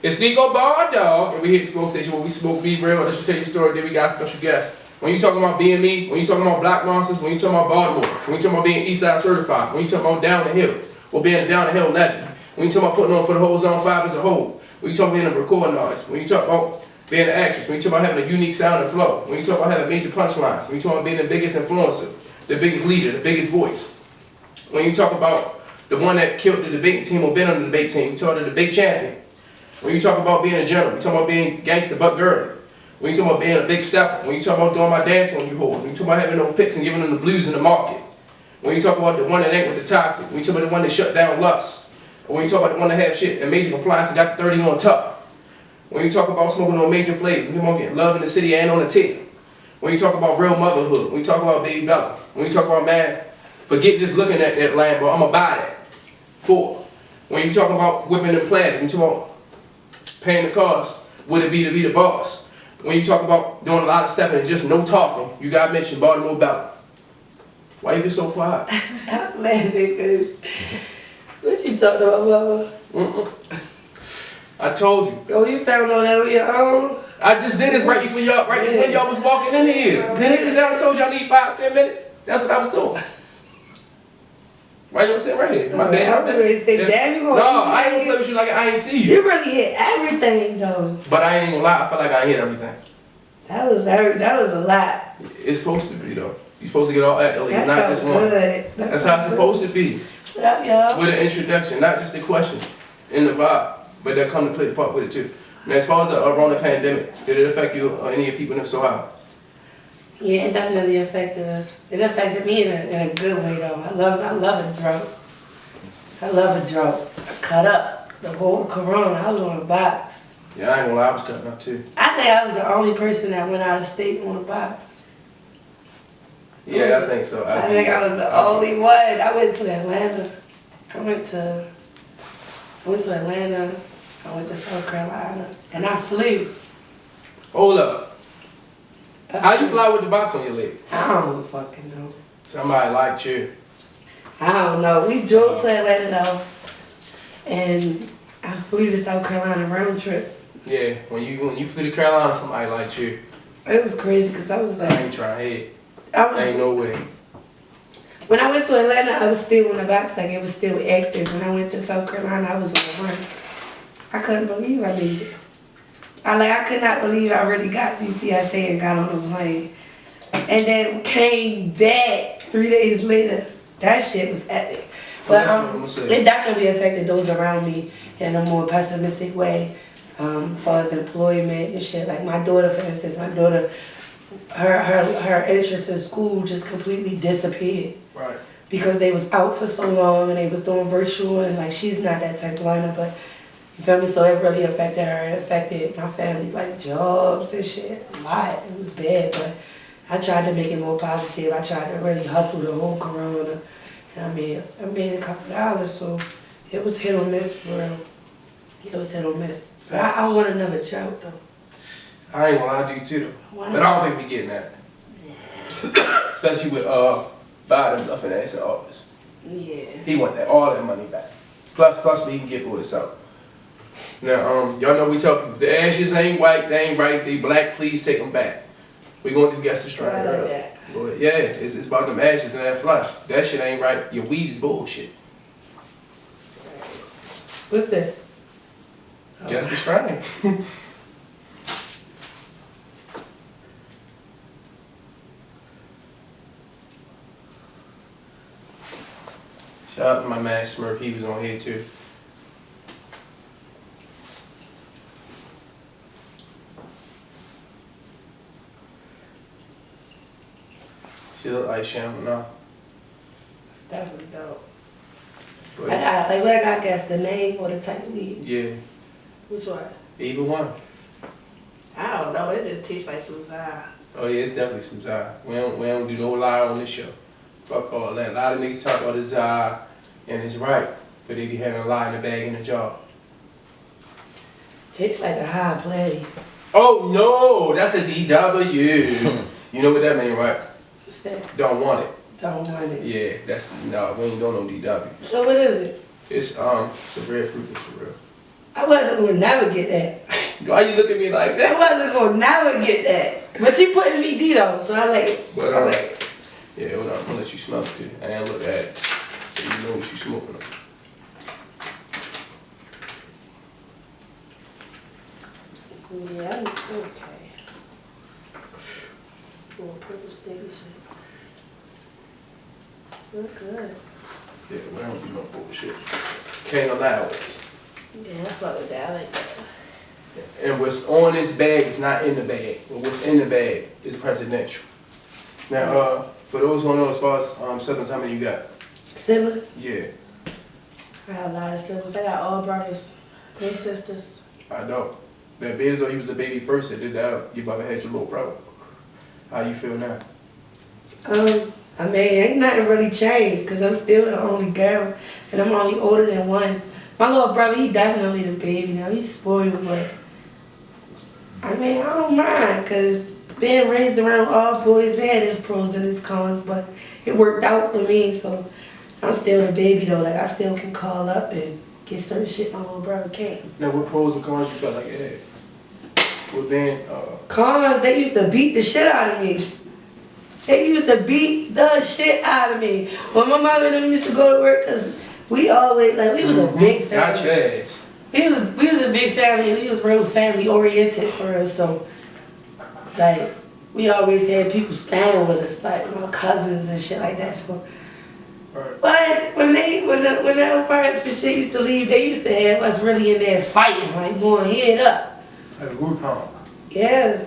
It's Neeko Bar Dog, and we hit the smoke station where we smoke weed real. Let's just tell you a story. Then we got special guests. When you talking about being me, when you talking about black monsters, when you talking about Baltimore, when you talking about being Eastside certified, when you talking about down the hill, or being a down the hill legend, when you talking about putting on for the whole Zone 5 as a whole, when you talking about being a recording artist, when you talk about being an actress, when you talk about having a unique sound and flow, when you talk about having major punchlines, when you talk about being the biggest influencer, the biggest leader, the biggest voice, when you talk about the one that killed the debating team or been on the debate team, you talk about the debate champion, when you talk about being a general, you talk about being gangster but girly, when you talk about being a big stepper, when you talk about doing my dance on you hoes, when you talk about having no picks and giving them the blues in the market, when you talk about the one that ain't with the toxic, when you talk about the one that shut down lust, or when you talk about the one that have shit and major compliance and got the 30 on top, when you talk about smoking on major flavors, when you want to get love in the city and on the table, when you talk about real motherhood, when you talk about baby Bella, when you talk about man, forget just looking at that land, bro, I'ma buy that. 4. When you talk about whipping the planet, when you talk about paying the cost, would it be to be the boss? When you talk about doing a lot of stepping and just no talking, you gotta mention Baltimore Bella. Why you get so quiet? I'm laughing because what you talking about, Bubba? I told you. Oh, you found all that on your own? I just did this right before y'all, when y'all was walking in here. I told y'all I need 5-10 minutes. That's what I was doing. Why you sitting right here? My bad. I was going to say, damn, you gonna No, I ain't gonna play with you like I ain't see you. You really hit everything, though. But I ain't even gonna lie, I feel like I hit everything. That was a lot. It's supposed to be, though. You're supposed to get all accolades, not just one. Good. That's how it's supposed to be. What up, y'all? With an introduction, not just the question and the vibe, but they'll come to play the part with it, too. Now, as far as the Corona pandemic, did it affect you or any of your people in Soho? Yeah, it definitely affected us. It affected me in a good way, though. I love a drought. I love a drought. I cut up the whole Corona. I was on a box. Yeah, I ain't gonna lie, I was cutting up too. I think I was the only person that went out of state on a box. Yeah, I think so. I think I was the only one. I went to Atlanta. I went to Atlanta. I went to South Carolina. And I flew. Hold up. How you fly with the box on your leg? I don't fucking know. Somebody liked you. I don't know. We drove to Atlanta though, and I flew to South Carolina round trip. Yeah, when you flew to Carolina, somebody liked you. It was crazy because I was like, I ain't trying to hit. Ain't no way. When I went to Atlanta, I was still in the box, like it was still active. When I went to South Carolina, I was on the run. I couldn't believe I made it. I could not believe I really got UTSA and got on the plane. And then came back 3 days later. That shit was epic. But it definitely affected those around me in a more pessimistic way, as far as employment and shit. Like my daughter, for instance, her interest in school just completely disappeared. Right. Because they was out for so long and they was doing virtual, and like she's not that type of learner, but you feel me? So it really affected her. It affected my family, like jobs and shit. A lot. It was bad, but I tried to make it more positive. I tried to really hustle the whole Corona, and I made a couple dollars. So it was hit or miss for real. It was hit or miss. But I want another job though. I ain't gonna lie, I do too though. But I don't think we getting that. Yeah. Especially with Biden bluffing ass in office. Yeah. He want all that money back. Plus what he can get for himself. Now, y'all know we tell people, if the ashes ain't white, they ain't right, they black, please take them back. We gonna do guess the strike. I like that. But yeah, it's about them ashes and that flush. That shit ain't right. Your weed is bullshit. What's this? Oh. Guess the strike. Shout out to my man Smurf, he was on here too. She look like Sham now. Definitely dope. But I got guess the name or the type of weed. yeah. Which one? Either one. I don't know. It just tastes like some Zah. Oh yeah, it's definitely some Zah. We don't do no lie on this show. Fuck all that. A lot of niggas talk about the Zah, and it's right, but they be having a lie in the bag in the jar. Tastes like a high platy. Oh no, that's a DW. You know what that mean, right? What's that? Don't want it. Don't want it. Yeah, that's no, we ain't doing no DW. So what is it? It's a red fruit, it's for real. I wasn't gonna never get that. Why you look at me like I that? wasn't gonna never get that. But you putting me D though, so I like it. But I like it. yeah, hold on, I'm gonna let you smell it too. I ain't look at it. So you know what you smoking on. Yeah, I'm okay. Little purple sticky shit. Look good. Yeah, we don't do no bullshit. Can't allow it. Yeah, I fuck with that. I like that. And what's on this bag is not in the bag. But what's in the bag is presidential. Now, for those who don't know, as far as siblings, how many you got? Siblings? Yeah, I have a lot of siblings. I got all brothers, no sisters. I know. That big as though you was the baby first, and then you about to had your little brother. How you feel now? I mean, ain't nothing really changed because I'm still the only girl and I'm only older than one. My little brother, he definitely the baby now. He's spoiled, but I mean, I don't mind because being raised around all boys, it had its pros and its cons, but it worked out for me, so I'm still the baby though. Like, I still can call up and get certain shit my little brother can't. Now, what pros and cons you felt like it had? With being, Cons, they used to beat the shit out of me. They used to beat the shit out of me. When my mother and them used to go to work, because we always, like, we was a big family. Got your ass. We was a big family, and we was real family oriented for us, so, like, we always had people staying with us, like my cousins and shit like that, so. Right. But when the parents and shit used to leave, they used to have us really in there fighting, like going head up. Like a group home. Yeah.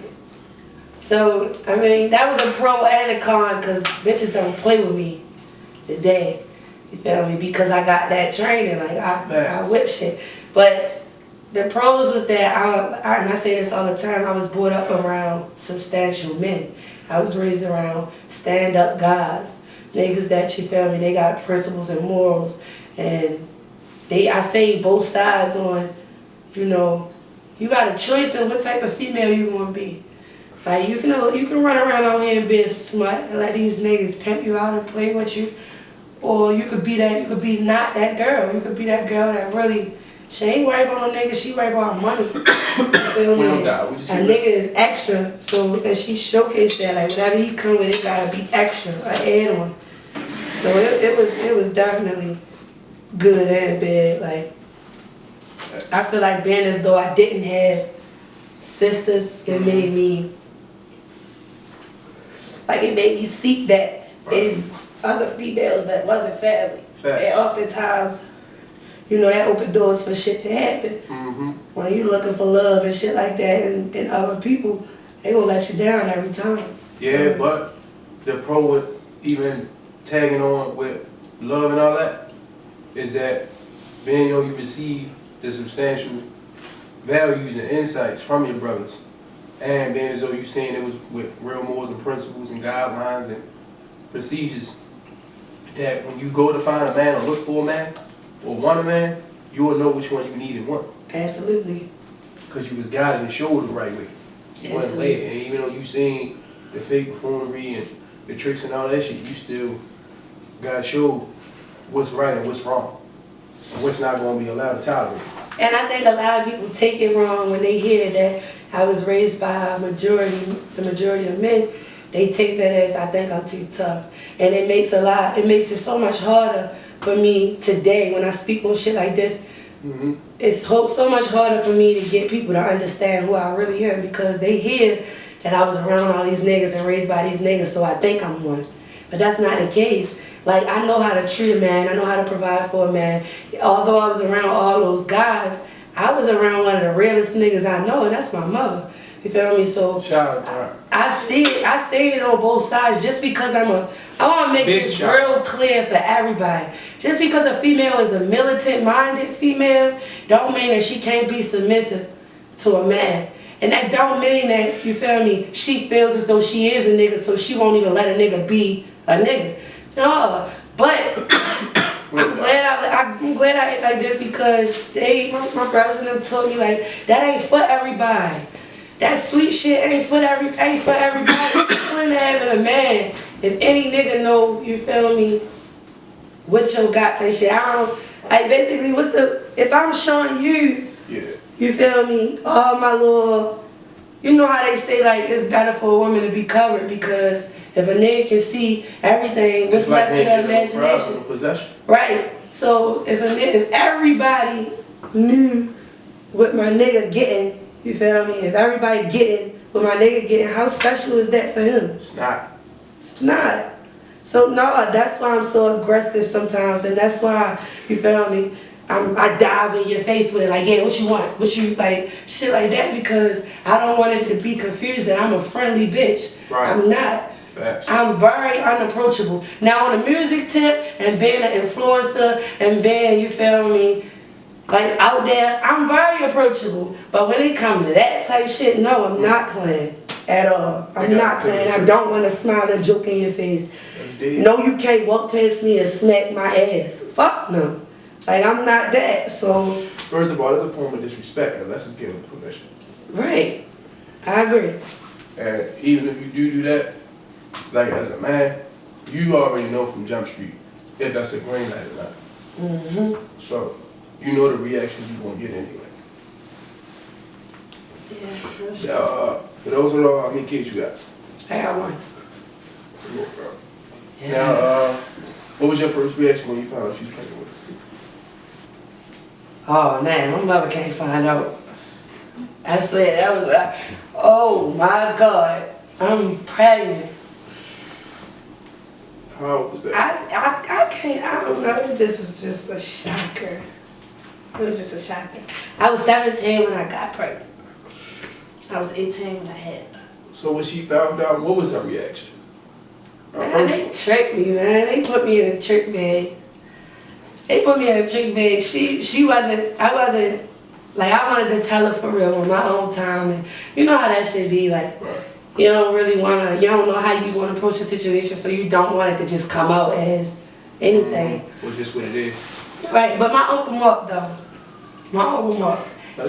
So, I mean, that was a pro and a con, because bitches don't play with me today. You feel me? Because I got that training, like I whip shit. But the pros was that, and I say this all the time, I was brought up around substantial men. I was raised around stand-up guys. Niggas that, you feel me, they got principles and morals. And I say both sides on, you know, you got a choice in what type of female you want to be. Like, you can run around out here and be a smut and let these niggas pimp you out and play with you. Or you could be not that girl. You could be that girl that really, she ain't worried about no nigga, she worried about money. You feel me? A nigga is extra, so, and she showcased that, like, whatever he come with, it gotta be extra, an add-on. So it was definitely good and bad. Like, I feel like being as though I didn't have sisters, it made me seek that in other females that wasn't family. Facts. And oftentimes, you know, that opened doors for shit to happen. Mm-hmm. When you looking for love and shit like that and other people, they gonna let you down every time. Yeah, but the pro with even tagging on with love and all that is that being you receive the substantial values and insights from your brothers, and being as though you saying it was with real morals and principles and guidelines and procedures, that when you go to find a man or look for a man or want a man, you will know which one you need and want. Absolutely. Because you was guided and showed the right way. You wasn't led. And even though you seen the fake buffoonery and the tricks and all that shit, you still got showed what's right and what's wrong. And what's not going to be allowed to tolerate. And I think a lot of people take it wrong when they hear that I was raised by the majority of men. They take that as, I think I'm too tough. And it makes it so much harder for me today when I speak on shit like this. Mm-hmm. It's so much harder for me to get people to understand who I really am, because they hear that I was around all these niggas and raised by these niggas, so I think I'm one. But that's not the case. Like, I know how to treat a man, I know how to provide for a man. Although I was around all those guys, I was around one of the realest niggas I know, and that's my mother. You feel me? So shout out to her. I see it on both sides. Just because I want to make this real clear for everybody. Just because a female is a militant-minded female, don't mean that she can't be submissive to a man. And that don't mean that, you feel me, she feels as though she is a nigga, so she won't even let a nigga be a nigga. No, but I'm glad I ate like this, because my brothers and them told me, like, that ain't for everybody. That sweet shit ain't for everybody. It's the point of having a man. If any nigga know, you feel me, what you got type shit. I don't, like, basically, if I'm showing you Yeah. You feel me? All my little, you know how they say like it's better for a woman to be covered because if a nigga can see everything, what's left to the imagination. Possession. Right. So if everybody knew what my nigga getting, you feel me? If everybody getting what my nigga getting, how special is that for him? It's not. It's not. So no, that's why I'm so aggressive sometimes, and that's why, you feel me, I dive in your face with it, like, yeah, what you want? What you, like, shit like that, because I don't want it to be confused that I'm a friendly bitch. Right. I'm not. Facts. I'm very unapproachable. Now on the music tip and being an influencer and being, you feel me, like out there, I'm very approachable. But when it comes to that type shit, no, I'm not playing at all. I'm not playing. I don't want to smile and joke in your face. No, you can't walk past me and smack my ass. Fuck no. Like, I'm not that, so. First of all, it's a form of disrespect unless it's given permission. Right. I agree. And even if you do that, like as a man, you already know from Jump Street if that's a green light or not. Mm-hmm. So, you know the reaction you're going to get anyway. Yeah, for sure. Now, for those of all, how many kids you got? I got one. Yeah. Now, what was your first reaction when you found out she was pregnant with her? Oh man, my mother can't find out. I said, that was like, oh my God, I'm pregnant. How old was that? I can't, I don't know, this is just a shocker. It was just a shocker. I was 17 when I got pregnant. I was 18 when I had her. So when she found out, what was her reaction? Man, they tricked me, man. They put me in a trick bag. They put me in a trick bag. I wasn't, like, I wanted to tell her for real on my own time. And you know how that should be, like, you don't really want to, you don't know how you want to approach the situation, so you don't want it to just come out as anything. Well, just what it is. Right, but my Uncle Mark, though. My Uncle Mark. I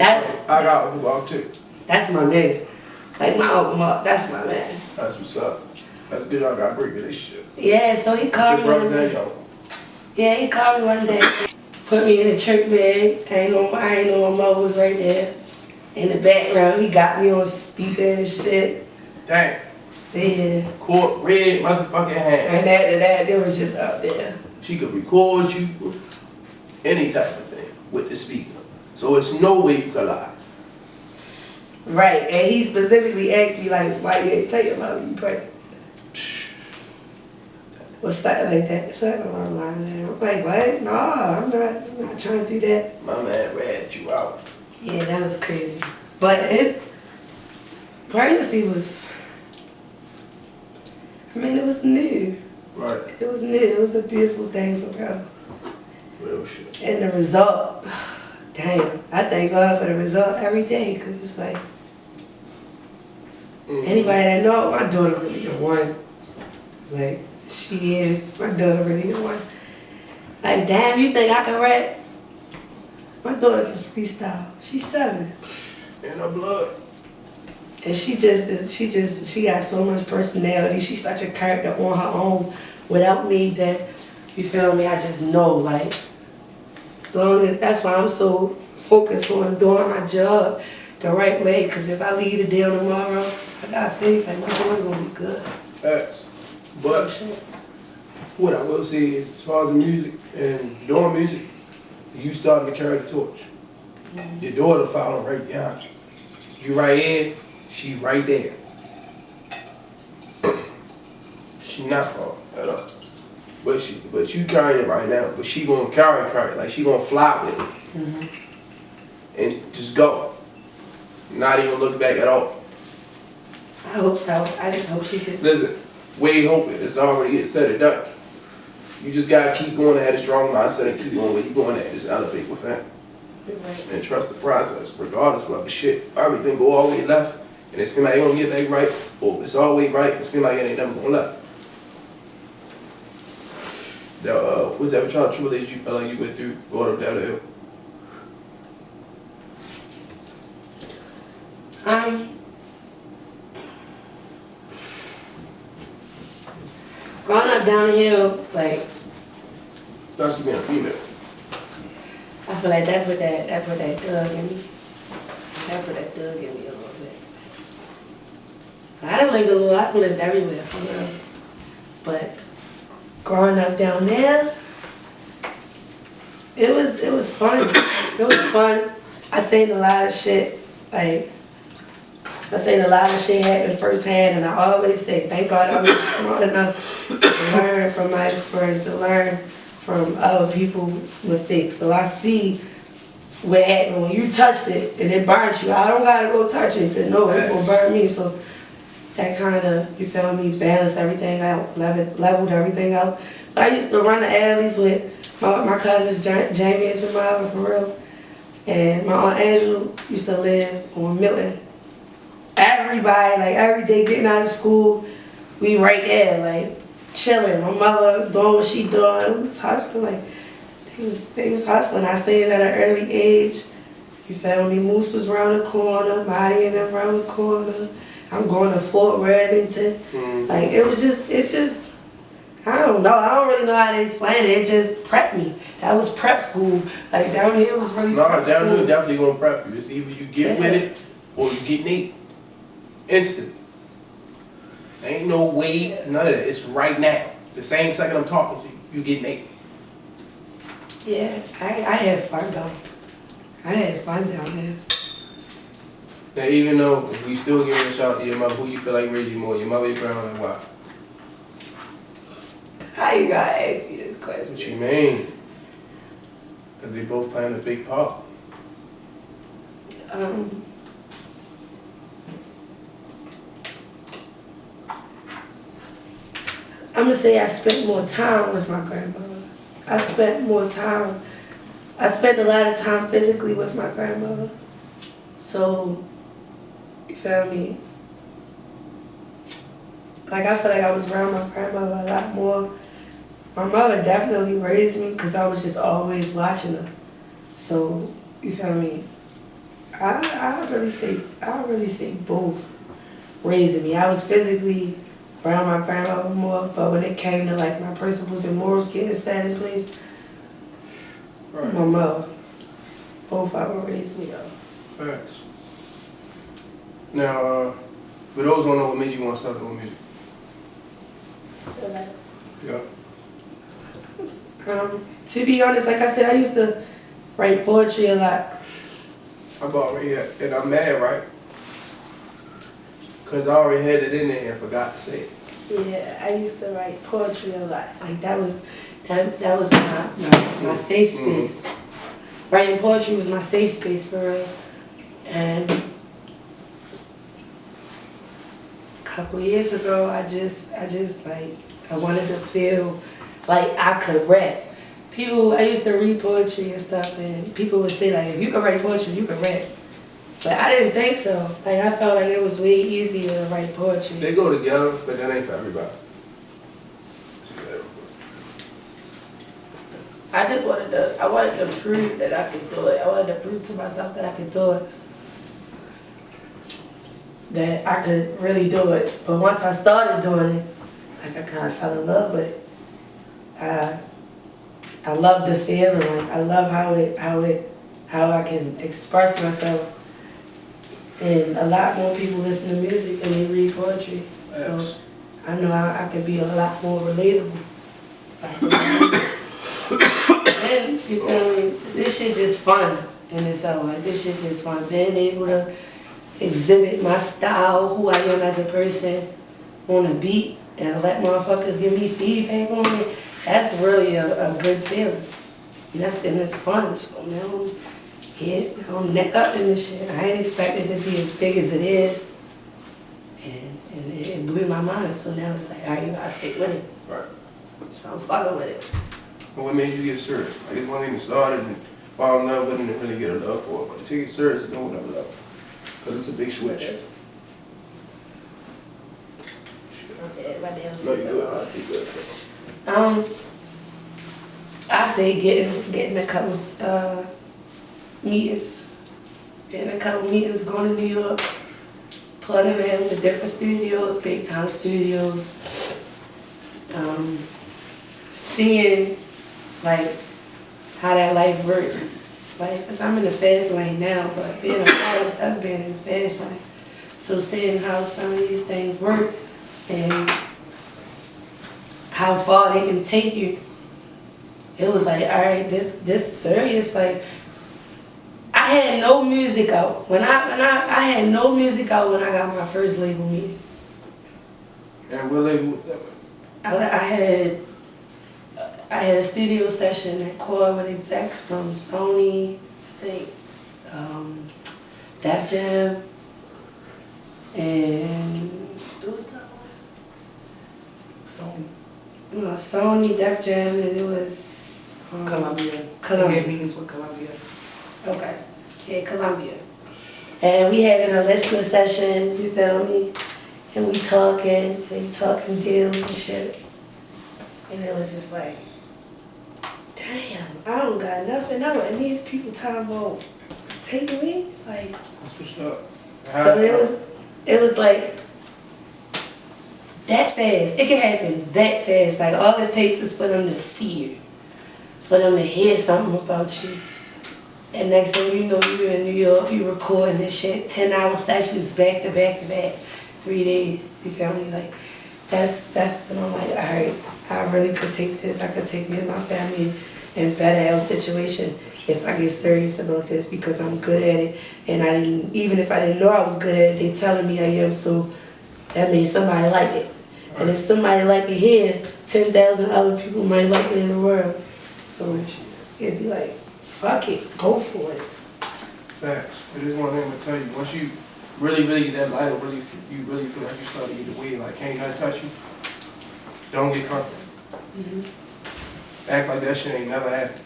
got Uncle Mark, too. That's my nigga. Like, my Uncle Mark, that's my man. That's what's up. That's good y'all got a great relationship. Yeah, so he called me one day. Yeah, he called me one day. Put me in a trick bag. I ain't know my mother was right there. In the background, he got me on speaker and shit. Dang. Yeah. Court red motherfucking hand. And after that, they was just out there. She could record you, any type of thing, with the speaker. So it's no way you could lie. Right, and he specifically asked me, like, why you ain't tell your mother you pregnant? Well, something like that. Something along the line there. I'm like, what? No, I'm not trying to do that. My man ratted you out. Yeah, that was crazy. But pregnancy was, I mean, it was new. Right. It was new. It was a beautiful thing for her. Real shit. And the result, damn, I thank God for the result every day, because it's like, anybody that know, my daughter really the one. Like, she is. My daughter really the one. Like, damn, you think I can rap? My daughter can freestyle. She's 7. In her blood. And she got so much personality. She's such a character on her own without me that, you feel me, I just know, like, as long as, that's why I'm so focused on doing my job the right way, because if I leave the deal tomorrow, I got faith, like, my daughter's gonna be good. Facts. But what I will say is, as far as the music and doing music, you starting to carry the torch. Your daughter following right behind you. You right in, she right there. She not far at all. But you carrying it right now. But she gonna carry it, like she gonna fly with it. And just go. Not even look back at all. I hope so. I just hope she just... Listen, we ain't hoping. It's said and done. You just gotta keep going and have a strong mindset and keep going where you going at. Just elevate with that. Right. And trust the process, regardless of shit. Everything go all the way left, and it seems like it gonna get back right, or it's all the way right, it seems like it ain't never gonna left. Was that child tribulation you felt like you went through going up down the hill? Growing up down the hill, like, Especially being a female. I feel like that put that thug in me. That put that thug in me a little bit. I done lived everywhere for real. But growing up down there, it was fun. It was fun. I seen a lot of shit. Like, I seen a lot of shit happen firsthand, and I always say, thank God I was smart enough to learn from my experience, to learn from other people's mistakes. So I see what happened when you touched it and it burnt you. I don't gotta go touch it to know it's gonna burn me. So that kind of, you feel me, balanced everything out, leveled everything out. But I used to run the alleys with my cousins, Jamie and Jemima, for real. And my Aunt Angela used to live on Milton. Everybody, like every day getting out of school, we right there, like chilling. My mother doing what she doing, we was hustling. Like they was hustling. I seen it at an early age. You feel me? Moose was around the corner, Marty and them around the corner. I'm going to Fort Worthington. Like it just, I don't know. I don't really know how to explain it. It just prepped me. That was prep school. Like down here was really prep school. No, down here definitely gonna prep you. It's either you get with it or you get neat. Instant. Ain't no wait, none of that. It's right now. The same second I'm talking to you, you get naked. Yeah, I had fun though. I had fun down there. Now even though if we still giving a shout out to your mother, who you feel like raised you more? Your mother, your grandma, and why? How you gotta ask me this question? What you mean? Because they both playing a big part. I'm gonna say I spent more time with my grandmother. I spent a lot of time physically with my grandmother. So, you feel me? Like I feel like I was around my grandmother a lot more. My mother definitely raised me because I was just always watching her. So, you feel me? I really say both raising me. I was physically around my grandmother more, but when it came to like my principles and morals getting set in place, right. My mother, both of them raised me up. Facts. Now, for those who don't know what made you want to start doing music? Yeah. To be honest, like I said, I used to write poetry a lot. I'm already here, and I'm mad, right? Because I already had it in there and forgot to say it. Yeah, I used to write poetry a lot. Like that was my safe space. Writing poetry was my safe space for real. And a couple years ago, I just like, I wanted to feel like I could rap. I used to read poetry and stuff, and people would say like, if you could write poetry, you could rap. But I didn't think so. Like I felt like it was way easier to write poetry. They go together, but that ain't for everybody. I wanted to prove that I could do it. I wanted to prove to myself that I could do it. That I could really do it. But once I started doing it, like I kind of fell in love with it. I love the feeling. Like I love how I can express myself. And a lot more people listen to music than they read poetry. So I know I can be a lot more relatable. And you feel me? This shit just fun in itself. Like this shit just fun. Being able to exhibit my style, who I am as a person on a beat, and let motherfuckers give me feedback on it. That's really a good feeling. And it's fun. So now I'm neck up in this shit. I ain't expected it to be as big as it is. And it blew my mind. So now it's like, all right, you gotta stick with it. Right. So I'm fucking with it. Well, what made you get serious? Like it's one thing to start and fall in love with it and really get a love for it. But to take it serious and don't never love. Because it's a big switch. My damn no, you good. I say getting a couple meetings. Getting a couple meetings, going to New York, plugging in with different studios, big time studios. Seeing like how that life works. Like, cause I'm in the fast lane now, but being an artist, that's being in the fast lane. So seeing how some of these things work and how far they can take you, it was like, all right, this serious. Like, I had no music out I had no music out when I got my first label meeting. And what label was that? I had a studio session at Core with execs from Sony, I think, Def Jam, and what was that one? Sony, Def Jam, and it was Columbia. Columbia. We had meetings with Columbia. Okay, yeah, Columbia. And we having a listening session, you feel me? And we talking deals and shit. And it was just like, damn, I don't got nothing out. And these people talking about taking me? Like, That's what's up. so it was like, that fast. It can happen that fast. Like, all it takes is for them to see you. For them to hear something about you. And next thing you know, you're in New York, you recording this shit, 10-hour sessions back to back to back, 3 days, you feel me? Like, that's when I'm like, all right, I really could take this. I could take me and my family in better health situation if I get serious about this because I'm good at it. And even if I didn't know I was good at it, they telling me I am, so that means somebody like it. And if somebody like it here, 10,000 other people might like it in the world. So it'd be like, fuck it, go for it. Facts. But there's one thing I'm gonna tell you. Once you really get that light, or you really feel like you start to get the weight, like can't nothing touch you, don't get comfortable. Act like that shit ain't never happened.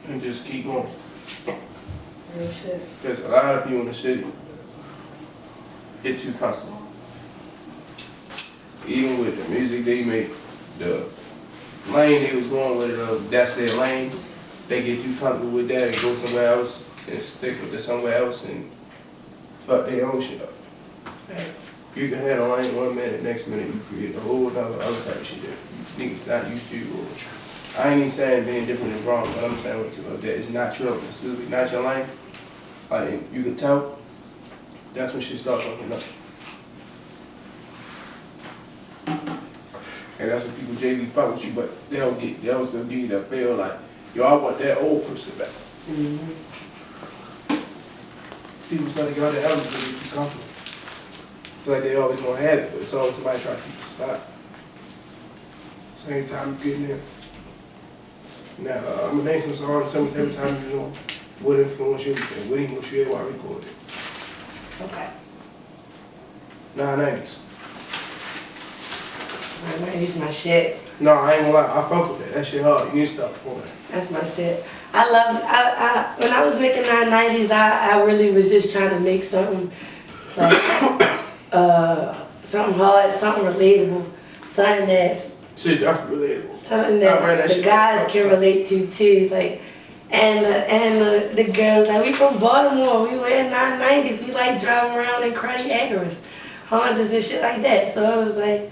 And just keep going. Real shit. Because a lot of people in the city get too comfortable. Even with the music they make, the lane they was going with, that's their lane. They get too comfortable with that and go somewhere else and stick with it somewhere else and fuck their own shit up. Right. You can have a lane 1 minute, next minute you create a whole other type of shit that you niggas not used to. Or I ain't even saying being different is wrong, but I'm saying that it's not your, it's literally not your lane. Like you can tell, that's when shit starts fucking up. And that's when people JV fuck with you, but they'll still give you that feel like, yo, I want that old person back. People start to get out of the element because they're too comfortable. Feel like they always gonna have it, but it's always somebody trying to keep the spot. Same time you getting there. Now, I'm gonna name some songs, every time you know what influenced you and what influenced you while I recorded. Okay. 90s. 90s my shit. No, I ain't gonna lie, I fuck with that. That shit hard. You need to stop performing. That's my shit. When I was making 90s, I really was just trying to make something like something hard, something relatable, something that Shit definitely relatable. something that the guys can relate to too. Like, and the girls, like, we from Baltimore, we were in 90s, we like driving around in cruddy Aguras, Hondas and shit like that. So it was like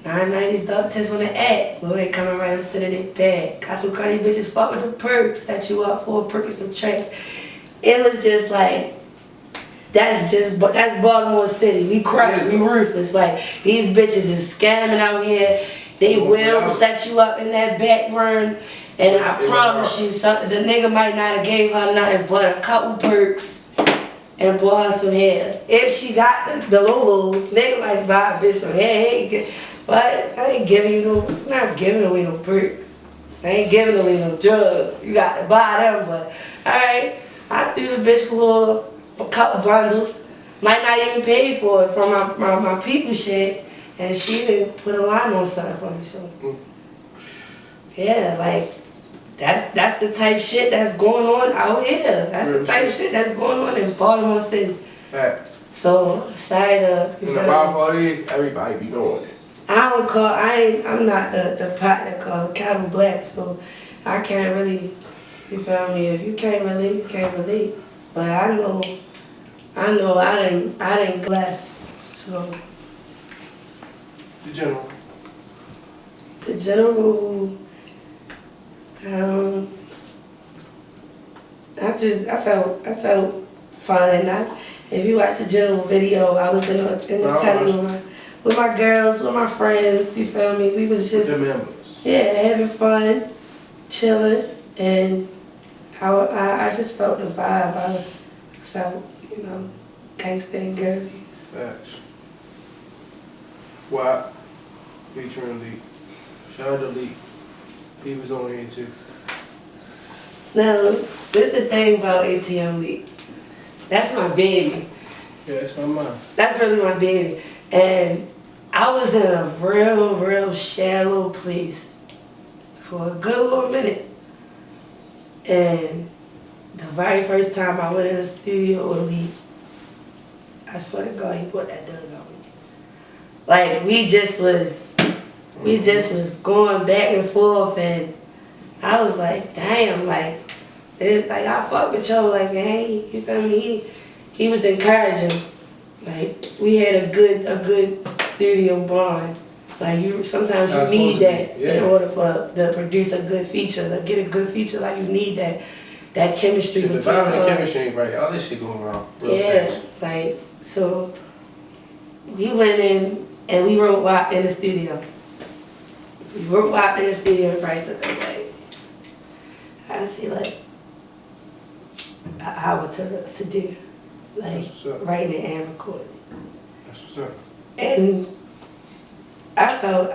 90s dog test on the act. Well, they coming around sending it back. Got some cruddy bitches, fuck with the perks, set you up for a perk and some tracks. It was just like, that's Baltimore City. We cruddy, we ruthless. Like, these bitches is scamming out here. They will set you up in that back room. And I promise you, something, the nigga might not have gave her nothing but a couple perks and bought her some hair. If she got the Lolos, nigga might buy a bitch some hair. Hey, but I ain't giving you no, not giving away no perks. I ain't giving away no drugs. You got to buy them, but alright. I threw the bitch for a couple bundles. Might not even pay for it from my people shit. And she didn't put a line on something for me, so. Yeah, like, that's the type shit that's going on out here. That's the type shit that's going on in Baltimore City. Facts. So, sorry to... And the wild part is, everybody be doing it. I'm not the pot that called cattle black, so I can't really, you feel me? If you can't relate, you can't relate. But I know I didn't glass, so. The general. The general, I felt fun. If you watch the general video, I was in the telly with my girls, with my friends. You feel me? We was just having fun, chilling, and I just felt the vibe. I felt, gangsta and girly. Facts. WAP featuring Lee. Shout out to Lee. He was on here too. Now, this is the thing about ATM Lee. That's my baby. Yeah, that's my mom. That's really my baby. And I was in a real shallow place for a good little minute. And the very first time I went in the studio with Lee, I swear to God, he put that dog on me. Like, we just was going back and forth, and I was like, damn, I fuck with y'all, like, hey, you feel me? He was encouraging. Like, we had a good studio bond. Like, sometimes you need that in order to produce a good feature, to get a good feature. Like, you need that chemistry between us. The vibe and the chemistry ain't right. All this shit going around real fast. Like, so we went in and we wrote WAP in the studio. We wrote WAP in the studio and probably took I see like an hour to do, like writing it and recording it. That's what's up. And I felt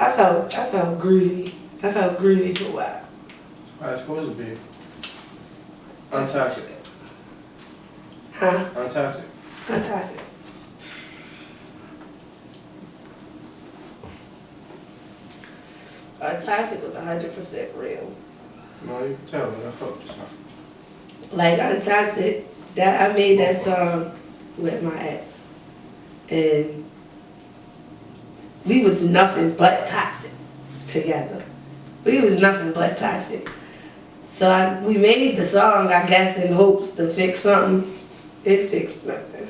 groovy. I felt groovy for WAP. How it's supposed to be. Untoxic. Huh? Untoxic. Untoxic. Untoxic was 100% real. No, you can tell me. I felt this song. Like Untoxic, I made that song with my ex, and we was nothing but toxic together. We was nothing but toxic. So we made the song, I guess, in hopes to fix something. It fixed nothing.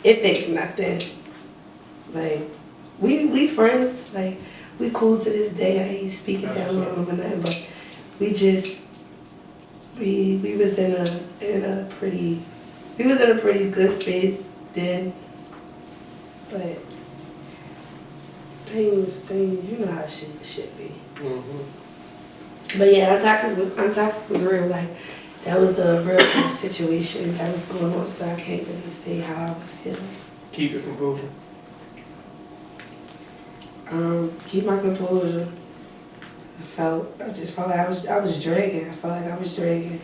It fixed nothing. Like, we friends. Like, we cool to this day. I ain't speaking down on him or nothing, but we just we was in a pretty good space then. But things, you know how shit be. Mm-hmm. But yeah, Untoxic was real. Like, that was a real situation that was going on, so I can't really say how I was feeling. Keep your composure. Keep my composure. I just felt like I was dragging. I felt like I was dragging.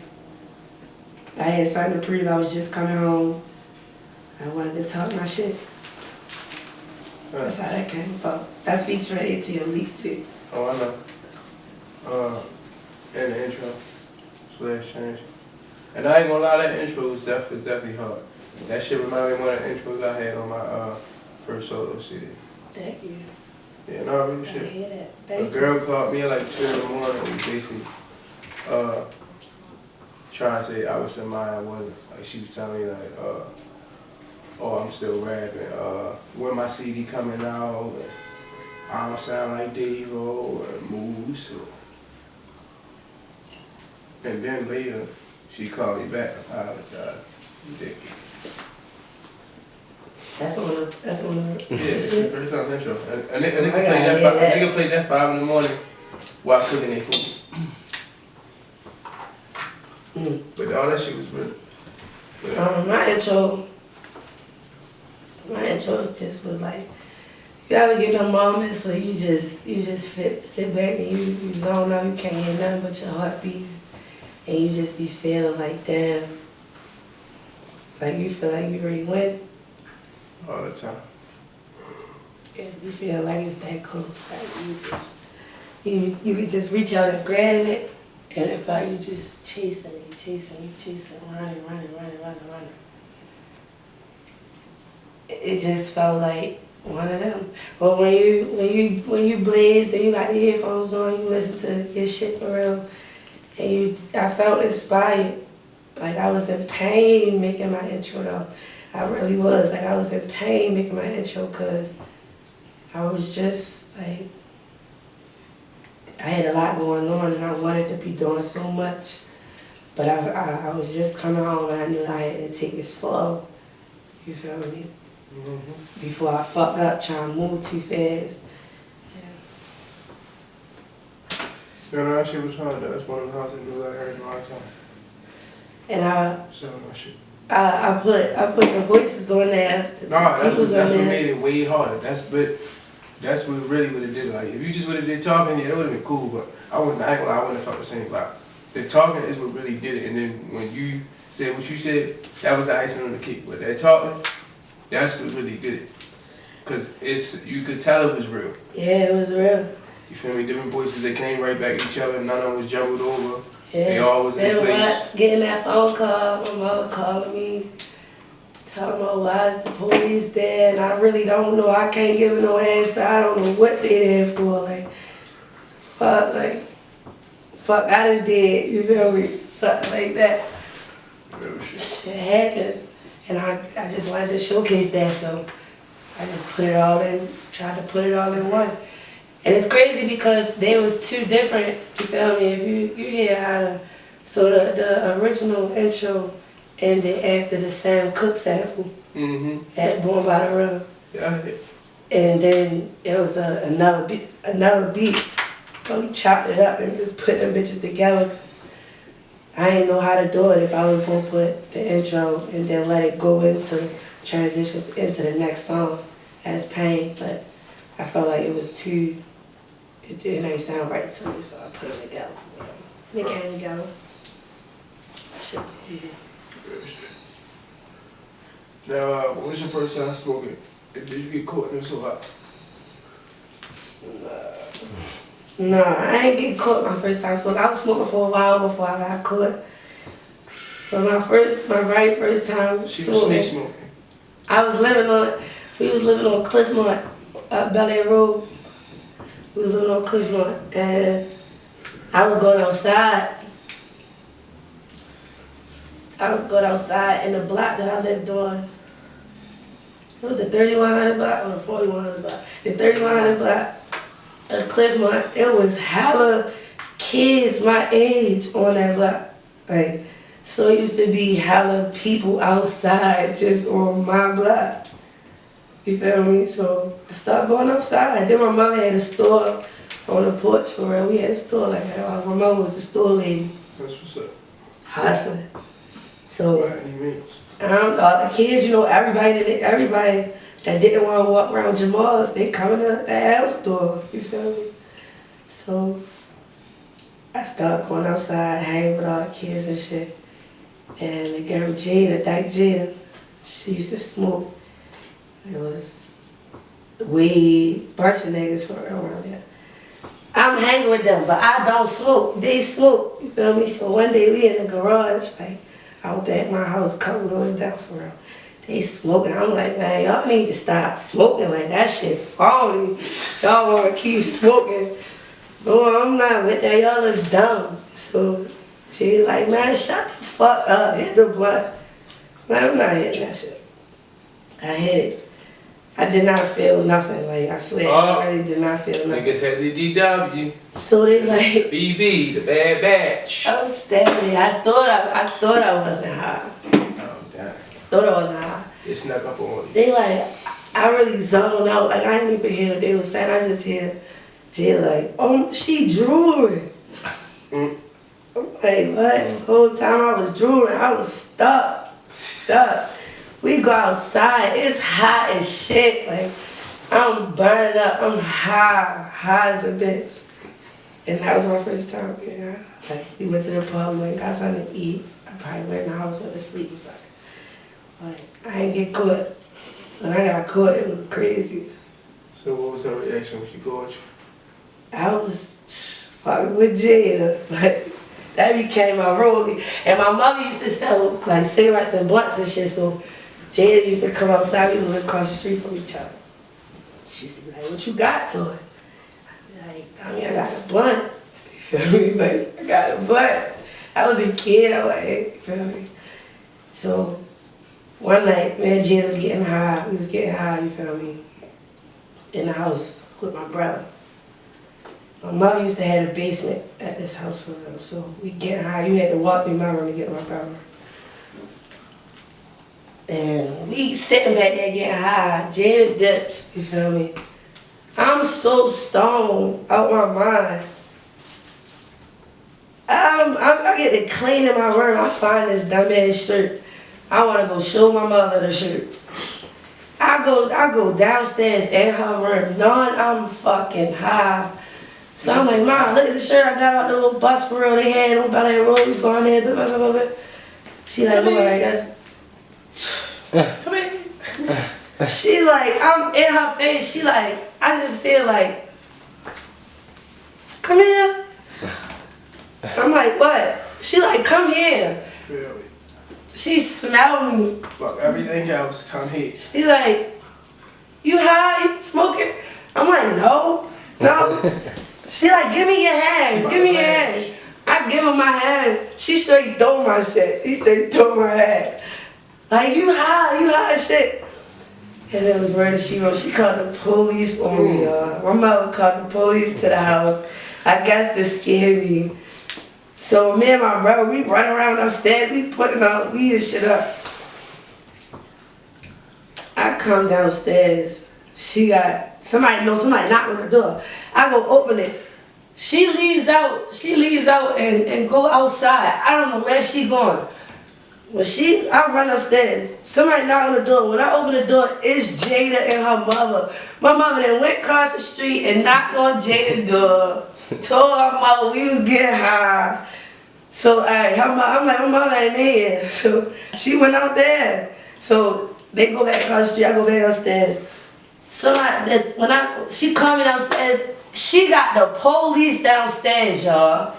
I had something to prove. I was just coming home. I wanted to talk my shit. That's how that came about. That's featuring ATM Leak too. Oh, I know. And the intro. /change. And I ain't gonna lie, that intro was definitely hard. That shit reminded me of one of the intros I had on my first solo CD. Thank you. Yeah, no, real shit. I hear that. Thank you. A girl called me at like 2 in the morning and basically trying to say I was in mine, wasn't. Like, she was telling me like, oh, I'm still rapping. When my CD coming out, and I don't sound like Devo or Moose. And then later, she called me back and apologized. Ridiculous. That's one of yeah, it's the first time intro. A nigga played that 5 in the morning while cooking their food. But all that shit was real. My intro just was like, you ever get them moments where you just sit back and you zone out, you can't hear nothing but your heart beating, and you just be feeling like, damn, like you feel like you already win. All the time. Yeah, you feel like it's that close, like you could just reach out and grab it, and it felt like you just chasing, running. It just felt like one of them. But when you blaze, then you got the headphones on, you listen to your shit for real, and I felt inspired. Like, I was in pain making my intro though. I really was. Like, I was in pain making my intro because I was just like, I had a lot going on and I wanted to be doing so much. But I was just coming home and I knew I had to take it slow. You feel me? Mm-hmm. Before I fucked up trying to move too fast. No, that shit was hard. That's one of the hardest things I heard in a long time. And So that shit. I put the voices on there. Nah, that's what there. made it way harder. That's what really would have did. Like if you just would have did talking, yeah, it would have been cool. But I wouldn't have felt the same. Like the talking is what really did it. And then when you said what you said, that was the icing on the cake. But that talking, that's what really did it. Cause you could tell it was real. Yeah, it was real. You feel me? Different voices that came right back at each other. None of them was jumbled over. Yeah. They all was in place. Getting that phone call, my mother calling me, telling me why is the police there, and I really don't know. I can't give her no answer. I don't know what they there for. Fuck, I done did. You feel me? Something like that. Real shit. Shit happens, and I just wanted to showcase that, so I just tried to put it all in one. And it's crazy because they was two different, you feel me? If you hear how the original intro ended after the Sam Cooke sample at Born by the River. Yeah. And then it was another beat. So we chopped it up and just put them bitches together because I didn't know how to do it if I was going to put the intro and then let it go into transition into the next song as Pain. But I felt like it was too... It didn't sound right to me, so I put them together for them. They came together. Shit was easy. Now, when was your first time smoking? Did you get caught in this a lot? No, I ain't get caught my first time smoking. I was smoking for a while before I got caught. But my very first time She was snake smoking. We was living on Cliffmont, Bel Road. We was living on Cliffmont, and I was going outside. In the block that I lived on. It was a 3100 block or a 4100 block. The 3100 block of Cliffmont, it was hella kids my age on that block. Like, so it used to be hella people outside just on my block. You feel me? So I started going outside. Then my mother had a store on the porch for real. We had a store like that. My mom was the store lady. That's what's up. Hustling. So By any means. the kids, everybody that didn't want to walk around Jamal's, they coming to the house store. You feel me? So I started going outside, hanging with all the kids and shit. And the girl Jada, she used to smoke. It was weed, bunch of niggas for around there. I'm hanging with them, but I don't smoke. They smoke, you feel me? So one day we in the garage, like out back my house, couple doors down for real. They smoking. I'm like, man, y'all need to stop smoking. Like that shit phony. Y'all wanna keep smoking. No, I'm not with that. Y'all look dumb. So she like, man, shut the fuck up. Hit the blunt. Man, I'm not hitting that shit. I hit it. I did not feel nothing. Like, I swear, I really did not feel nothing. Niggas had the DW. So they like... BB, the Bad Batch. I'm standing. I thought I wasn't high. Oh, damn. Thought I wasn't high. It snuck up on you. They like, I really zoned out. Like, I didn't even hear what they were saying. I just hear Jay like, oh, she drooling. I'm like, what? The whole time I was drooling, I was stuck. We go outside, it's hot as shit. Like, I'm burning up, I'm high as a bitch. And that was my first time being high. Like, we went to the pub, like, got something to eat. I probably went in the house, went to sleep or something. Like, I ain't get caught. When I got caught, it was crazy. So what was her reaction when she caught you? I was fucking with Jada. Like, that became my rollie. And my mother used to sell, like, cigarettes and blunts and shit, so Jada used to come outside, we lived across the street from each other. She used to be like, what you got to it? I'd be like, I mean, I got a blunt. You feel me? Like, I got a blunt. I was a kid, I was like, you feel me? So, one night, me and Jada was getting high. We was getting high, you feel me? In the house with my brother. My mother used to have a basement at this house for real, so we getting high. You had to walk through my room to get my power. And we sitting back there getting high, jaded dips, you feel me? I'm so stoned out my mind. I get to clean in my room. I find this dumbass shirt. I want to go show my mother the shirt. I go downstairs in her room, knowing I'm fucking high. So I'm like, Mom, look at the shirt I got out the little bus for real they had on Bella Road. We going there, blah, blah, blah, blah. She like, all right, that's... Come in. She like, I'm in her face. She like, I just said like, come here. I'm like, what? She like, come here. Really? She smelled me. Fuck everything else, come here. She like, you high? You smoking? I'm like, no. She like, give me your hand. Give me your hand. I give her my hand. She straight throw my shit. She straight throw my hand. Like, you high shit. And it was murder she wrote. She called the police on me, y'all. My mother called the police to the house. I guess to scare me. So me and my brother, we running around upstairs, we putting all the weed and shit up. I come downstairs. She got somebody knock on the door. I go open it. She leaves out and go outside. I don't know where she going. I run upstairs. Somebody knock on the door. When I open the door, it's Jada and her mother. My mother then went across the street and knocked on Jada's door. Told her mother we was getting high. So I'm like, my mama ain't here. So she went out there. So they go back across the street, I go back upstairs. She called me downstairs, she got the police downstairs, y'all.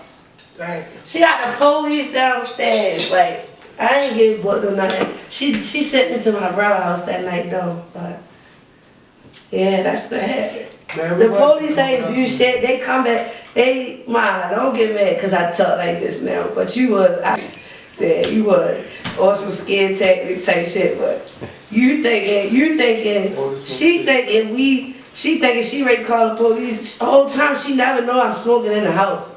Thank you. She got the police downstairs. Like, I ain't get booked or nothing. She sent me to my brother's house that night though. But yeah, that's what happened. The police ain't do shit. They come back. Ma, don't get mad because I talk like this now. But you was you was on some skin tactic type shit. But you thinking, she thinking she ready to call the police. The whole time she never know I'm smoking in the house.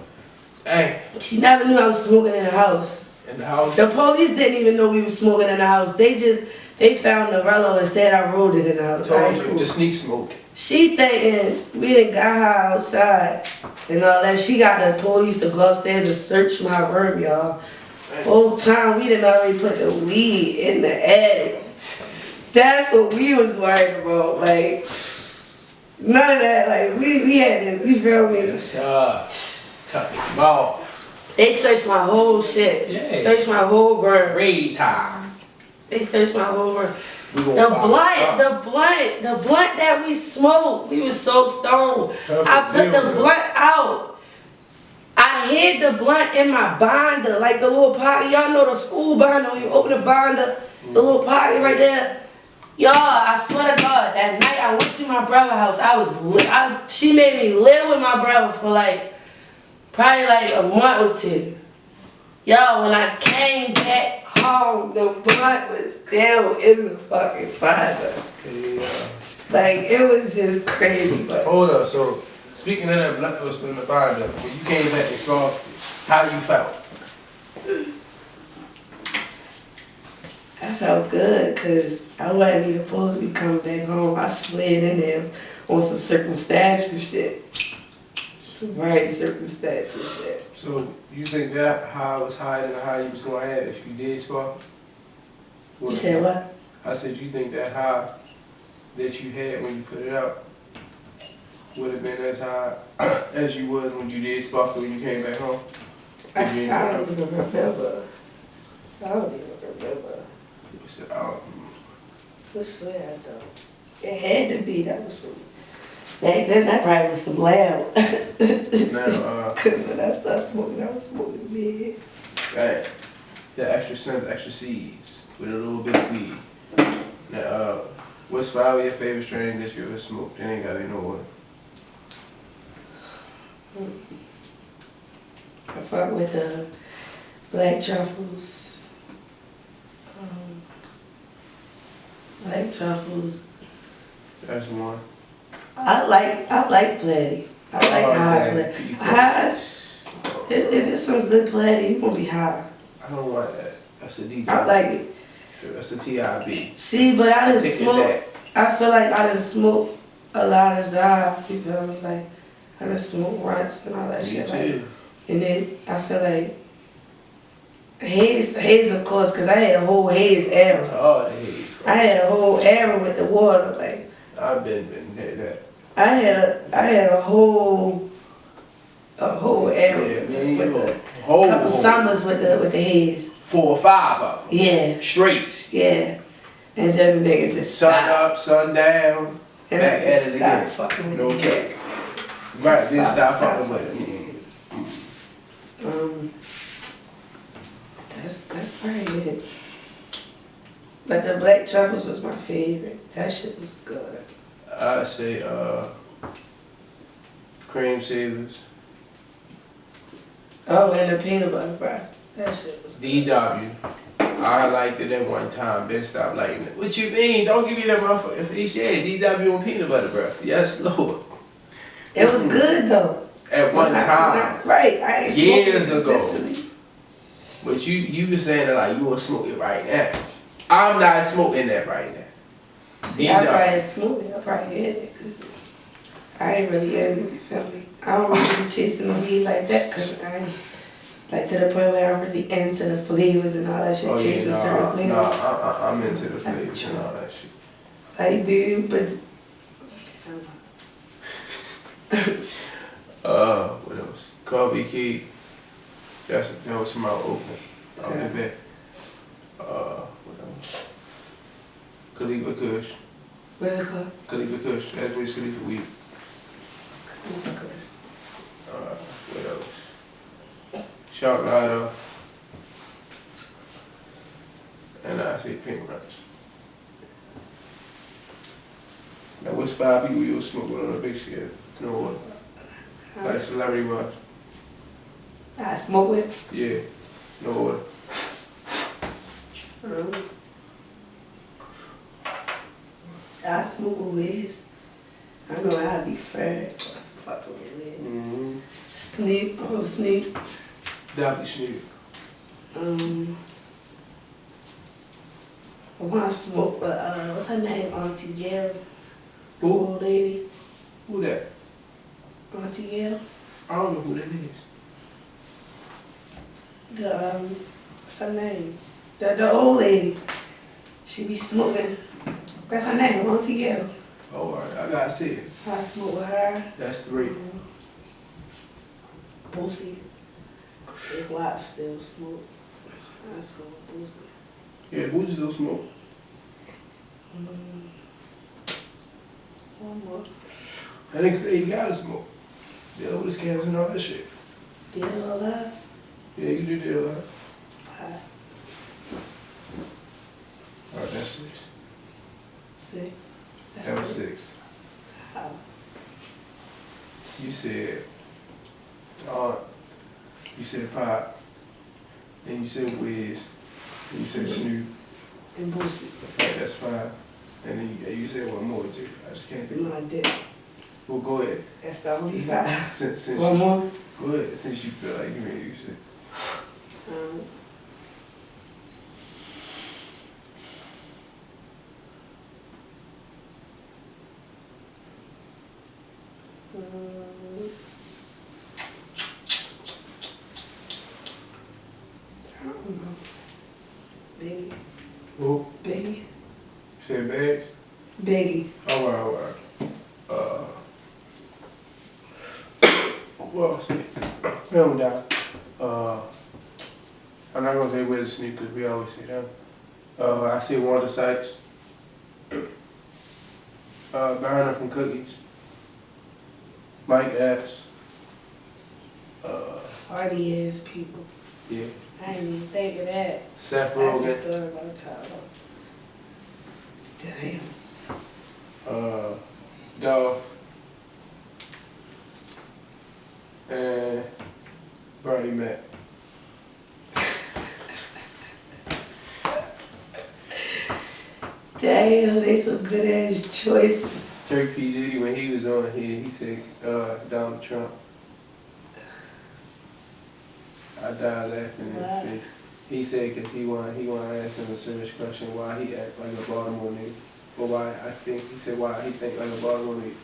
Hey. She never knew I was smoking in the house. In the house? The police didn't even know we was smoking in the house. They found the rello and said I rolled it in the house. Told you the sneak smoke. She thinking we done got her outside and all that. She got the police to go upstairs and search my room, y'all. Whole time we done already put the weed in the attic. That's what we was worried about. Like, none of that. Like, we had to, you feel me? Yes, tuck it off. They searched my whole shit. Yeah. Searched my whole room. Raid time. They searched my whole room. The blunt that we smoked, we was so stoned. I put the blunt out. I hid the blunt in my binder, like the little pocket. Y'all know the school binder, when you open the binder, the little pocket right there. Y'all, I swear to God, that night I went to my brother's house. She made me live with my brother for probably a month or two. Y'all, when I came back home, the blunt was still in the fucking binder. Yeah. It was just crazy. But hold up, so speaking of that blunt that was in the binder, when you came back and saw how you felt? I felt good because I wasn't even supposed to be coming back home. I slid in there on some circumstantial shit. Some very circumstantial shit. So you think that high was higher than the high you was gonna have if you did spark? You said what? I said you think that high that you had when you put it out would have been as high as you was when you did spark when you came back home? I don't even remember. I don't even remember. I swear I don't. It had to be. That was some. Back then, that probably was some loud. Because when I started smoking, I was smoking big. Right. The extra scent, extra seeds with a little bit of weed. Now, what's 5 of your favorite strains that you ever smoked? It ain't got to be no order. I fuck with the black truffles. Black truffles. That's one. I like Platy. I like high man, blood. Highs, if it's some good blood, you gonna be high. I don't want that. That's a DW. I like it. That's a TIB. See, but I done Take it smoke. back. I feel like I done smoke a lot of Zah. You feel me? Like I done smoke runts and all that Me shit. too. Like, and then I feel like haze of course, cause I had a whole haze era. Oh, the haze. I had a whole era with the water. Like I've been had that. I had a whole era Yeah, with the whole couple summers with the haze. 4 or 5 of them. Yeah. Straight. Yeah. And then the niggas just Sun stopped. up, sun down. And Back I at just it stopped again. fucking with No the cap. haze. Right, then stop Stop. fucking with it. That's probably it. Like the black truffles was my favorite. That shit was good. I say cream savers. Oh, and the peanut butter bread. That shit was good. DW. I liked it at one time, then stopped liking it. What you mean? Don't give me that motherfucker for each year. DW and peanut butter breath. Yes, Lord. It was good though. At one time. Right. I ain't Years smoking ago. consistently. But you were saying that like you will smoke it right now. I'm not smoking that right now. See, I probably smooth it. I probably hit it because I ain't really in it, you feel me? I don't really be chasing the weed like that because I ain't like to the point where I'm really into the flavors and all that shit, chasing certain flavors. I'm into the flavors and all that shit. Like, dude, but What else? Coffee cake. That was my open. I'll be back. What else? Khalifa Kush. what is it called? Khalifa Kush. That's what it's Khalifa weed. What else? Shark Lighter. And I say pink ranch. Now what's 5 people you'll smoke with on a big scale? No order. Like celebrity wise. I smoke with. Yeah. No order. I smoke with Wiz. I know I'll be fair. I was fucking with Wiz. Mm-hmm. Sneak. Oh, Sneak. Definitely Snoop. I want to smoke with, what's her name? Auntie Gail. Who? Old lady. Who that? Auntie Gail. I don't know who that is. The, what's her name? The old lady. She be smoking. That's her name, Auntie Gail. Oh, alright. I gotta see it. I smoke with her. That's 3. Boosie. Big Lot still smoke. I smoke with Boosie. Yeah, Boosie still smoke. One more. I think say you gotta smoke. Deal with the scams and all that shit. Deal alive? Yeah, you do deal that. Five. Alright, that's 6. 6. That was 6. How? You said, you said Pop, then you said Wiz, then you said Snoop. And Boosie. Right, that's 5. And then you said one more too. I just can't think. No, I didn't. Well, go ahead. That's the only 5. Since One more? Go ahead, since you feel like you made you 6. I don't know. Biggie. Who? Biggie. You said Bags? Biggie. Alright. Well, see. Film down. I'm not gonna say where the Snoop because we always say them. I see Wanda Sykes. Burner from Cookies. Mike Epps. Funny ass people. Yeah. I didn't even think of that. Seth I Rogen. just thought about Tyler. Damn. Dolph. And Bernie Mac. Damn, they some good ass choices. Terry P. Diddy, when he was on here, he said Donald Trump. I died laughing at his face. He said because he want to ask him a serious question why he act like a Baltimore nigga. Or why he said why he think like a Baltimore nigga.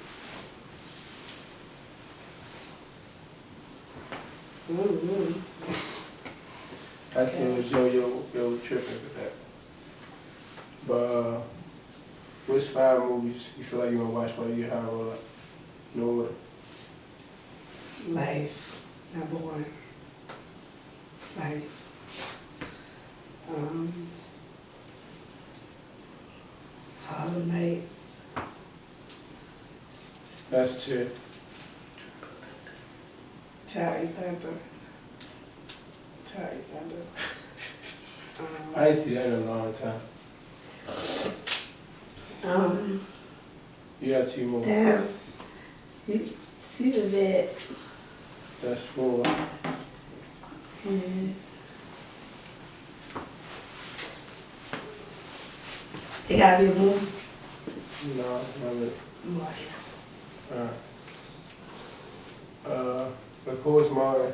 I told Joe, yo, tripping for that. But what's 5 movies you feel like you gonna watch while you get high roll up? No order. Life, number 1. Life. Harlem Nights. That's 2. Charlie Thunder. I ain't see that in a long time. You got 2 more. Damn. You see the bed. That's 4. Yeah. It gotta be a movie. No, not really. Alright. Of course, mine.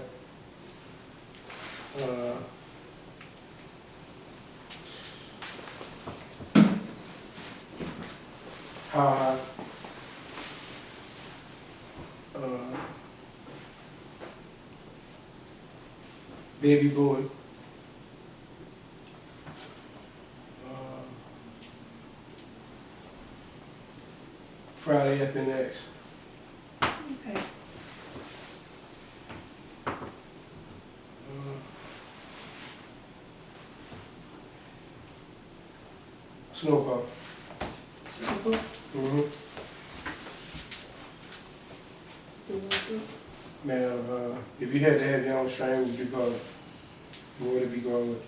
How high? Baby Boy. Friday After Next. Okay. Snowfall. Snowfall? Mm-hmm. Now, if you had to have your own strain, what would you call it? What would it be going with?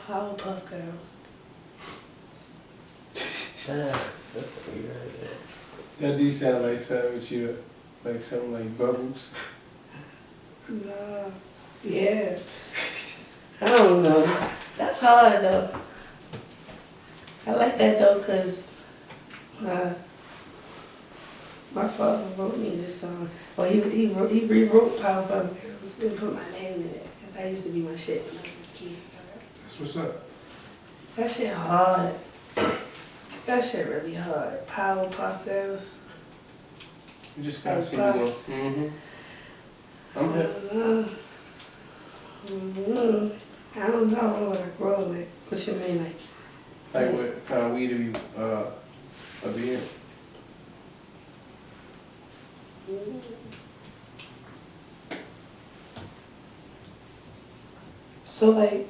Powerpuff Girls. That do sound like something with you, like something like Bubbles. No. Yeah. I don't know. That's hard though. I like that though because my father wrote me this song. Well, he rewrote Powerpuff Girls and put my name in it because that used to be my shit when I was a kid. That's what's up. That shit hard. That shit really hard. Powerpuff Girls. You just gotta see me go. Mm-hmm. I'm here. I don't know what I grow with. What you mean, like? Like what kind of weed do you be in? So like,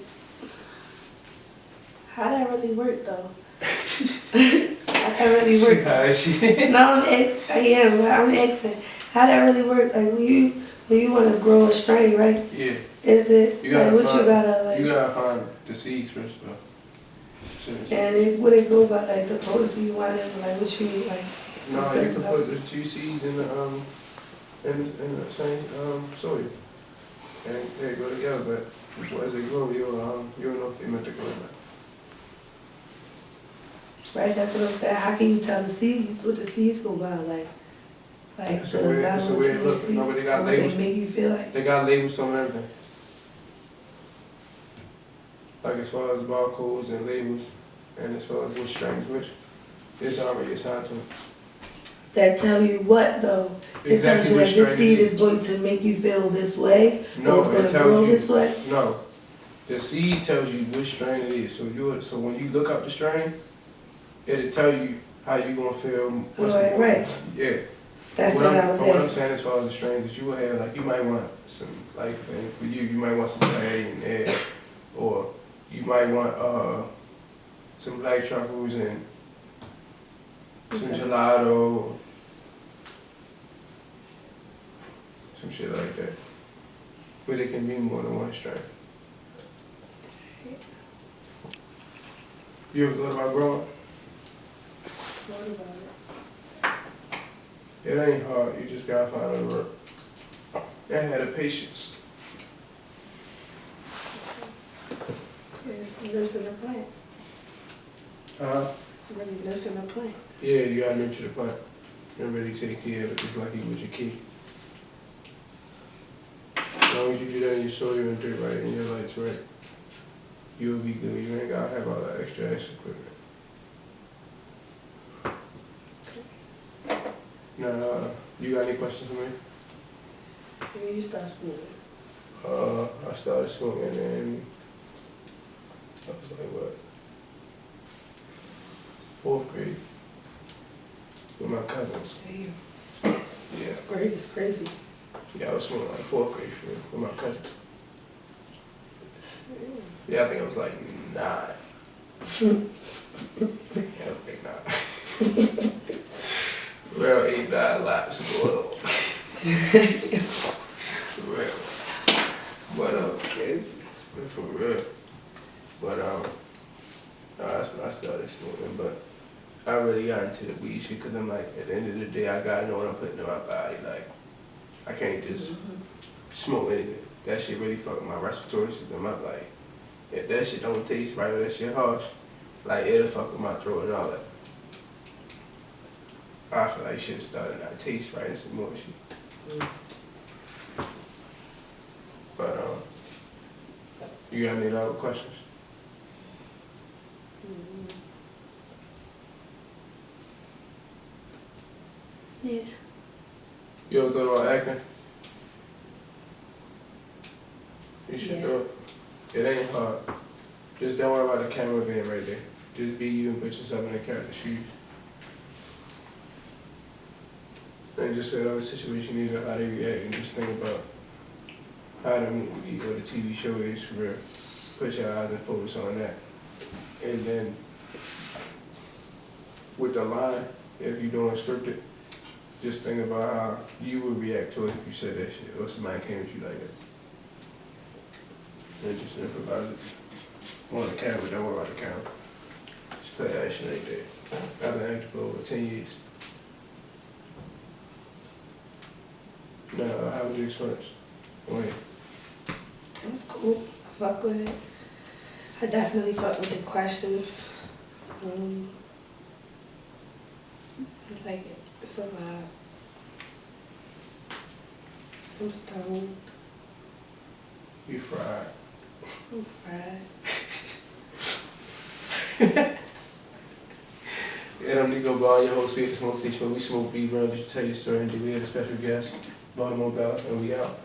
how that really work though? How that really work? No, I'm asking. How that really work? Like when you want to grow a strain, right? Yeah. Is it You gotta like what you gotta like? You gotta find the seeds first of all. And would it go by like the potency you want it? Like what you like? No, you can put the 2 seeds in the same soil, and they go together. But as they grow, you'll know if they meant to grow or not. Right, that's what I'm saying. How can you tell the seeds? What the seeds go by? Like That's the way it looks. No, but they got labels. They make you feel like? They got labels on everything. Like as far as barcodes and labels, and as far as which strains which, it's already assigned to them. That tell you what though? It tells you that this seed is going to make you feel this way, no, or it's going to grow this way? No. The seed tells you which strain it is. So when you look up the strain, it'll tell you how you're going to feel. Right. Yeah. That's what I was asking. What I'm saying as far as the strains that you will have, like you might want some, like for you might want some Patty in there, or you might want some black truffles and some gelato, some shit like that. But it can be more than one strain. You ever thought about growing? What about it? It ain't hard. You just gotta find the work. And have the patience. It's nursing the plant. It's really nursing the plant. Yeah, you gotta nurture the plant and really take care of it just like you would your kid. As long as you do that in your soil and dirt right and your lights right, you'll be good. You ain't gotta have all that extra equipment. Now, you got any questions for me? When you start schooling? I started smoking in, I was like, what? 4th grade with my cousins. Damn. Yeah. Grade is crazy. Yeah, I was smoking like 4th grade for real, with my cousins. Yeah, I think I was like 9. Yeah, I think 9. Real 8, 9 laps of oil. For real. But, Crazy. for real. But, that's when I started smoking, but I really got into the weed shit because I'm like, at the end of the day, I gotta know what I'm putting in my body. Like, I can't just smoke anything. That shit really fucking my respiratory system up. Like, if that shit don't taste right or that shit harsh, like, it'll fuck with my throat and all that. I feel like shit started not to taste right and some more shit. But, you got any other questions? Yeah. You ever thought about acting? You should do it. It ain't hard. Just don't worry about the camera being right there. Just be you and put yourself in the character's shoes. And just whatever situation is or how they react, and just think about how the movie or the TV show is for real. Put your eyes and focus on that. And then with the line, if you're doing scripted, just think about how you would react to it if you said that shit or somebody came at you like that. And just improvise it. On the camera, don't worry about the camera. Just play action like that. I've been acting for over 10 years. Now, how was your experience? Go ahead. It was cool. I fuck with it. I definitely fuck with the questions. I like it. It's a vibe. I'm stoned. You fried. I'm fried. And I'm Neeko, your host. We at the Smoke Station where we smoke weed, run, just tell your story, and we had a special guest, Baltimore Bella, and we out.